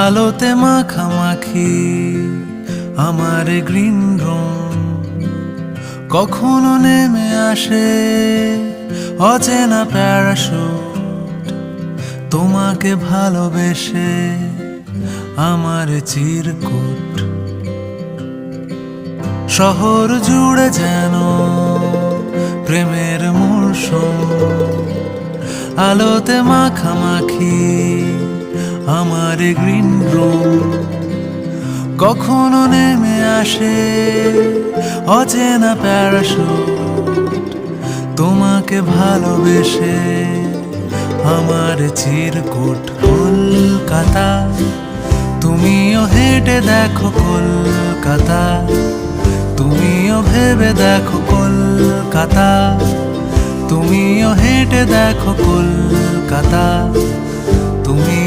আলোতে মাখামাখি আমার গ্রিন রুম, কখনো নেমে আসে অচেনা প্যারাশুট। তোমাকে ভালোবেসে আমার চিরকুট, শহর জুড়ে যেন প্রেমের মরশুম। আলোতে মাখামাখি আমার গ্রিন রুম, কখনো নেমে আসে অচেনা প্যারাশুট। তোমাকে ভালোবেসে আমার চিরকুট। কলকাতা, তুমিও হেঁটে দেখো কলকাতা, তুমিও ভেবে দেখো কলকাতা, তুমিও হেঁটে দেখো কলকাতা, তুমিও